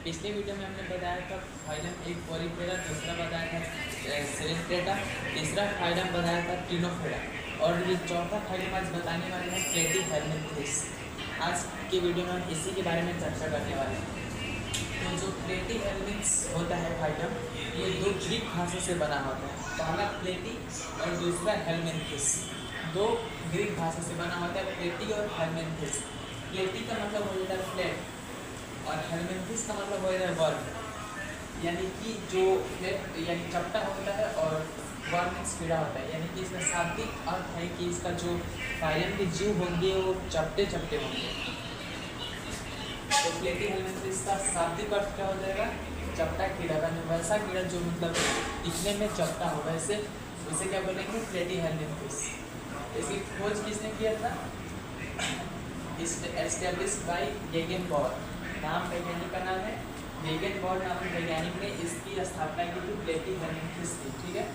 पिछले वीडियो में हमने बताया था फाइलम एक पोरिफेरा, दूसरा बताया था सेलेंट्रेटा, तीसरा फाइलम बताया था ट्रिनोफेरा और ये चौथा फाइलम आज बताने वाले हैं प्लेटीहेल्मिन्थेस। आज के वीडियो में हम इसी के बारे में चर्चा करने वाले हैं। तो जो प्लेटीहेल्मिन्थेस होता है फाइलम, ये दो ग्रीक भाषा से बना होता है। पहला प्लेटी और दूसरा हेल्मिन्थेस। दो ग्रीक भाषा से बना होता है, प्लेटी और हेल्मिन्थेस। प्लेटी का मतलब हो जाता है फ्लैट और हेल्मिन्थेस का मतलब हो जाता है वर्म, यानी कि जो फ्लैट यानी चपटा होता है और वर्म मीन्स कीड़ा होता है। यानी कि इसका शाब्दिक अर्थ है कि इसका जो फाइलम के जीव होंगे वो चपटे चपटे होंगे। तो प्लेटीहेल्मिन्थेस का शाब्दिक अर्थ क्या हो जाएगा? चपटा कीड़ा का, वैसा कीड़ा जो मतलब दिखने में चपटा हो, वैसे उसे क्या बोलेंगे? प्लेटीहेल्मिन्थेस। इसकी खोज किसने किया था? एस्टेब्लिश बाय गेगेनबॉर्ग। नाम वैज्ञानिक का नाम है गेगेनबॉर्ग। नाम के वैज्ञानिक ने इसकी स्थापना की थी, प्लेटीहेल्मिन्थेस की। ठीक है।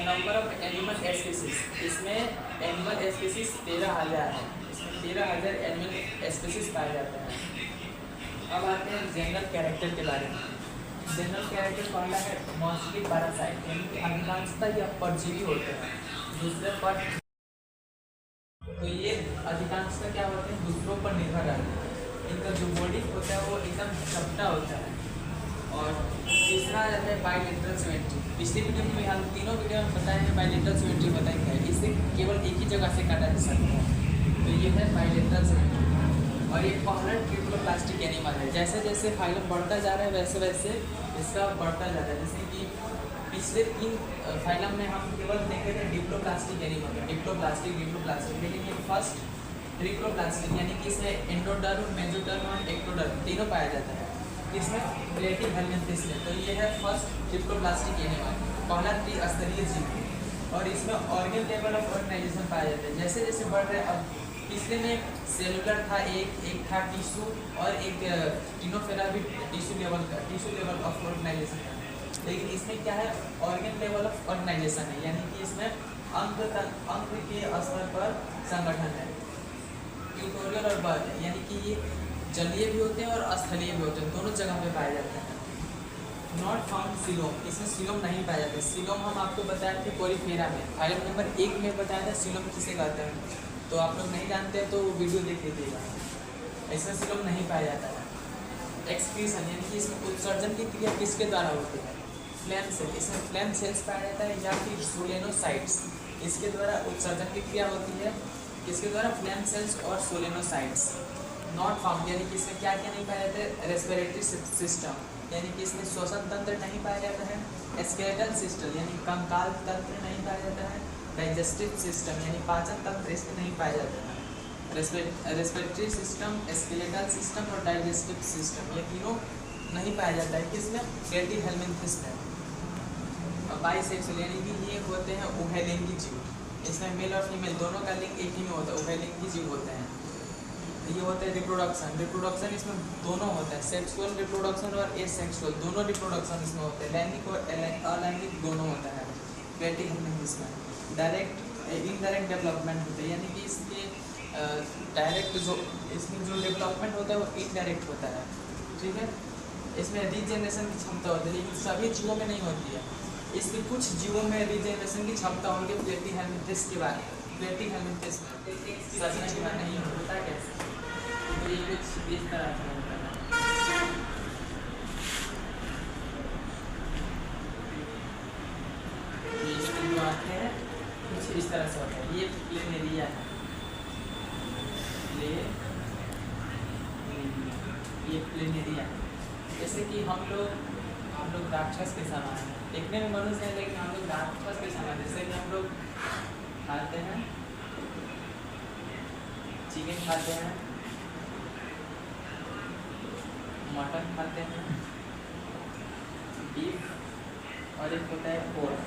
नंबर ऑफ एनिमल स्पीसीज, इसमें एनिमल स्पीसीज 13,000 है। इसमें 13,000 एनिमल स्पीसीज पाए जाते हैं। अब आते हैं जनरल कैरेक्टर के बारे में। जनरल कैरेक्टर पहला है मोस्टली पैरासाइट, यानी कि अधिकांशतः यह परजीवी होते हैं। दूसरे पर तो ये अधिकांशतः क्या होते हैं? दूसरों पर निर्भर रहते हैं। इनका जो बॉडी होता है वो एकदम चपटा होता है। और तीसरा आ जाता है बायलेटरल सिमेट्री। पिछली वीडियो में हम तीनों वीडियो में बताए हैं बायलेटरल सिमेट्री बताएंगे है। इसे केवल एक ही जगह से काटा जा सकता है, तो ये है बायलेटरल सिमेट्री। और ये पहला ट्रिप्लोप्लास्टिक एनिमल है। जैसे जैसे फाइलम बढ़ता जा रहा है वैसे वैसे इसका बढ़ता जा रहा है। जैसे कि पिछले 3 फाइलम में हम केवल देखे थे डिप्लोप्लास्टिक एनिमल, डिप्लोप्लास्टिक, लेकिन ये फर्स्ट ट्रिप्लोप्लास्टिक यानी कि इसमें एंडोडर्म, मेसोडर्म और एक्टोडर्म तीनों पाया जाता है। इसमें प्लेटीहेल्मिन्थेस में तो ये है फर्स्ट ट्रिप्लोप्लास्टिक एनिमल, पहला त्रिस्तरीय जीव। और इसमें ऑर्गन लेवल ऑफ ऑर्गेनाइजेशन पाया जाता है। जैसे जैसे बढ़ रहे हैं, अब पिछले में सेलुलर था, एक था टिश्यू और एक ट्रिनोफेरा भी टिश्यू लेवल ऑफ ऑर्गेनाइजेशन था। लेकिन इसमें क्या है? ऑर्गन लेवल ऑफ ऑर्गेनाइजेशन है, यानी कि इसमें अंग के स्तर पर संगठन है। ट्यूटोरियल और बर्ड है, यानी कि ये जलीय भी होते हैं और स्थलीय भी होते हैं, दोनों जगह पे पाए जाते हैं। नॉट फाउंड सिलोम, इसमें सिलोम नहीं पाया जाता। सिलोम हम आपको बताए थे पोरिफेरा में, फाइलम नंबर 1 में बताया था सिलोम किसे कहते हैं। तो आप लोग नहीं जानते हैं तो वीडियो देख लीजिएगा। इसमें सिलोम नहीं पाया जाता है। एक्सक्रीशन यानी कि इसमें उत्सर्जन की क्रिया किसके द्वारा होती है? फ्लैम सेल, इसमें फ्लैम सेल्स पाया जाता है या फिर सोलेनोसाइट्स, इसके द्वारा उत्सर्जन की क्रिया होती है। किसके द्वारा? फ्लैम सेल्स और सोलेनोसाइट्स। नॉट फाउंड यानी कि इसमें क्या क्या नहीं पाया जाता है? रेस्पिरेटरी सिस्टम, यानी कि इसमें श्वसन तंत्र नहीं पाया जाता है। स्केलेटल सिस्टम यानी कंकाल तंत्र नहीं पाया जाता है। डाइजेस्टिव सिस्टम यानी पाचन तंत्र इसमें नहीं पाया जाता है। रेस्पिरेटरी सिस्टम, स्केलेटल सिस्टम और डाइजेस्टिव सिस्टम ये तीनों नहीं पाया जाता है। किसमें? प्लेटीहेल्मिन्थेस में। बाइसेक्सुअल यानी कि ये होते हैं उभयलिंगी जीव। इसमें मेल और फीमेल दोनों का लिंग एक ही में होता है, उभयलिंगी जीव होते हैं। ये होता है रिप्रोडक्शन इसमें दोनों होता है, सेक्सुअल रिप्रोडक्शन और एसेक्सुअल दोनों रिप्रोडक्शन इसमें होते हैं। लैंगिक और अलैंगिक दोनों होता है प्लेटीहेल्मिन्थेस में। डायरेक्ट इनडायरेक्ट डेवलपमेंट होता है, यानी कि इसके डायरेक्ट जो इसमें जो डेवलपमेंट होता है वो इनडायरेक्ट होता है। ठीक है। इसमें रीजेनरेशन की क्षमता होती है, लेकिन सभी जीवों में नहीं होती है। इसके कुछ जीवों में रीजेनरेशन की क्षमता होगी प्लेटीहेल्मिन्थेस के बाद। प्लेटीहेल्मिन्थेस में सच में नहीं होता कैसे? तो ये कुछ इस तरह से होता है। ये इसमें जो आते हैं कुछ इस तरह से होता है। ये प्लेनेरिया है, ये प्लेनेरिया है। जैसे कि हम लोग राक्षस के समान हैं, देखने में मनुष्य है लेकिन हम लोग राक्षस के समान। जैसे कि हम लोग खाते हैं चिकन, खाते हैं मटन, खाते हैं बीफ और एक होता है पोर्क।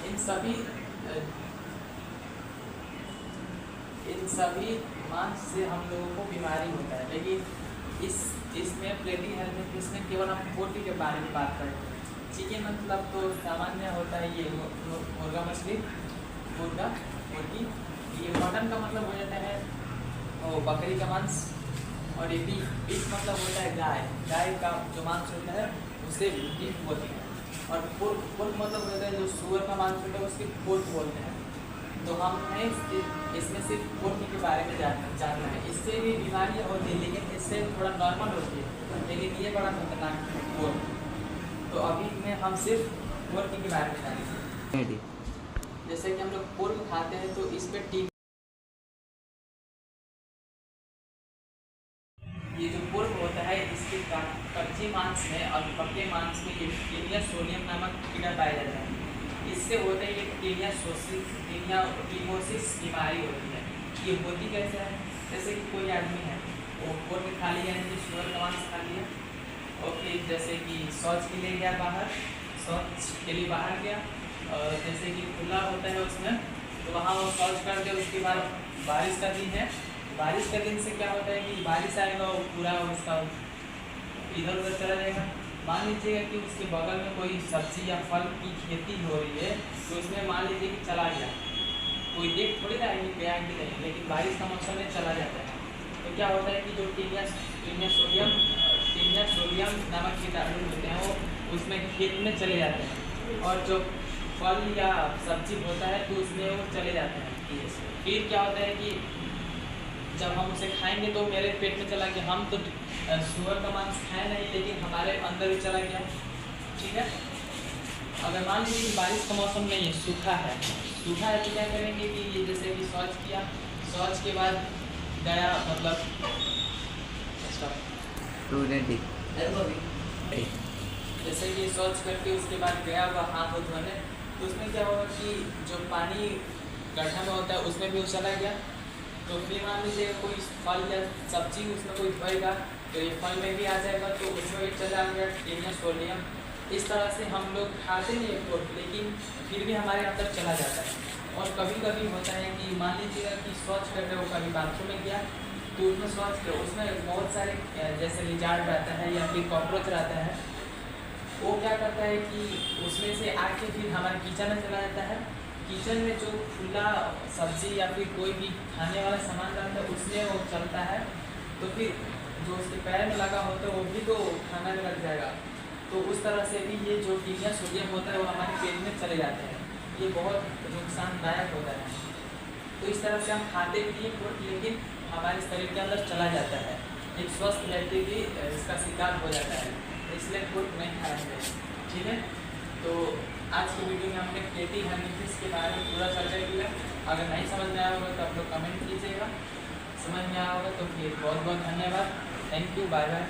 इन सभी मांस से हम लोगों को बीमारी होता है। लेकिन इसमें प्लेटीहेल्मिन्थेस में केवल हम पोल्ट्री के बारे में बात करें। चिकन मतलब तो सामान्य होता है, ये मुर्गा मछली, मुर्गी। ये मटन का मतलब हो जाता है बकरी का मांस और ये बीफ मतलब होता है गाय, गाय का जो मांस होता है उसे बीफ बोलते हैं। और पोर्क मतलब होता है जो सुअर का मांस होता है उसके पोर्क बोलते हैं। तो हमें इसमें सिर्फ पोर्क के बारे में जानना है। इससे भी बीमारियाँ होती हैं लेकिन इससे थोड़ा नॉर्मल होती है, लेकिन ये बड़ा खतरनाक है पोर्क। तो अभी में हम सिर्फ पोर्क के बारे में जानेंगे। जैसे कि हम लोग पोर्क खाते हैं तो इसमें ये जो पोर्क होता है इसके कच्चे मांस में और पके मांस में टीनिया सोडियम नामक कीड़ा पाया जाता है। इससे होता है ये टीनियाकोसिस बीमारी होती है। ये होती कैसे है? जैसे कि कोई आदमी है वो पोर्क खा लिया, यानी कि सुअर का मांस खा लिया, और फिर जैसे कि शौच के लिए गया बाहर, शौच के लिए बाहर गया, और जैसे कि खुला होता है उसमें, तो वहाँ वो शौच कर दे। उसके बाद बारिश का दिन है, बारिश के दिन से क्या होता है कि बारिश आएगा वो पूरा उसका इधर उधर चला जाएगा। मान लीजिएगा कि उसके बगल में कोई सब्जी या फल की खेती हो रही है, तो उसमें मान लीजिए कि चला गया, कोई देख थोड़ी ना आएगी गया कि नहीं, लेकिन बारिश का मौसम में चला जाता है। तो क्या होता है कि जो टीनिया सोडियम नामक कीटाणु होते हैं वो उसमें खेत में चले जाते हैं, और जो फल या सब्जी होता है तो उसमें वो चले जाते हैं। फिर क्या होता है कि जब हम उसे खाएंगे तो मेरे पेट में चला गया, हम तो सुअर का मांस खाए नहीं लेकिन हमारे अंदर भी चला गया। ठीक है, अगर मान लीजिए कि बारिश का मौसम नहीं है, सूखा है तो क्या करेंगे कि जैसे कि शौच किया, शौच के बाद गया, मतलब जैसे कि शौच करके उसके बाद गया वह हाथ धोने, तो उसमें क्या होगा कि जो पानी गड्ढा में होता है उसमें भी वो चला गया। तो फिर मान लीजिए कोई फल या सब्जी उसमें कोई धोएगा तो ये फल में भी आ जाएगा, तो उसमें भी चला गया टीनिया सोडियम। इस तरह से हम लोग खाते नहीं है पोर्क, लेकिन फिर भी हमारे अंदर चला जाता है। और कभी कभी होता है कि मान लीजिएगा कि शौच कर रहे हो, कभी बाथरूम में गया तो उसमें शौच करो, उसमें बहुत सारे जैसे लिजार्ड रहता है या फिर कॉकरोच रहता है, वो क्या करता है कि उसमें से आके फिर हमारे किचन में चला जाता है। किचन में जो खुला सब्जी या फिर कोई भी खाने वाला सामान रहता है उसमें वो चलता है, तो फिर जो उसके पैर में लगा होता है वो भी तो खाना में लग जाएगा। तो उस तरह से भी ये जो टीनिया सोडियम होता है वो हमारे पेट में चले जाते हैं, ये बहुत नुकसानदायक होता है। तो इस तरह से हम खाते भी हैं पोर्क, लेकिन हमारे शरीर के अंदर चला जाता है, एक स्वस्थ व्यक्ति भी इसका शिकार हो जाता है, इसलिए पोर्क नहीं खाना चाहिए। ठीक है, तो आज की वीडियो में हमने प्लेटी हर्निटिस के बारे में पूरा चर्चा किया। अगर नहीं समझ में आया होगा तो आप लोग कमेंट कीजिएगा, समझ में आया होगा तो फिर बहुत बहुत धन्यवाद। Thank you, bye bye.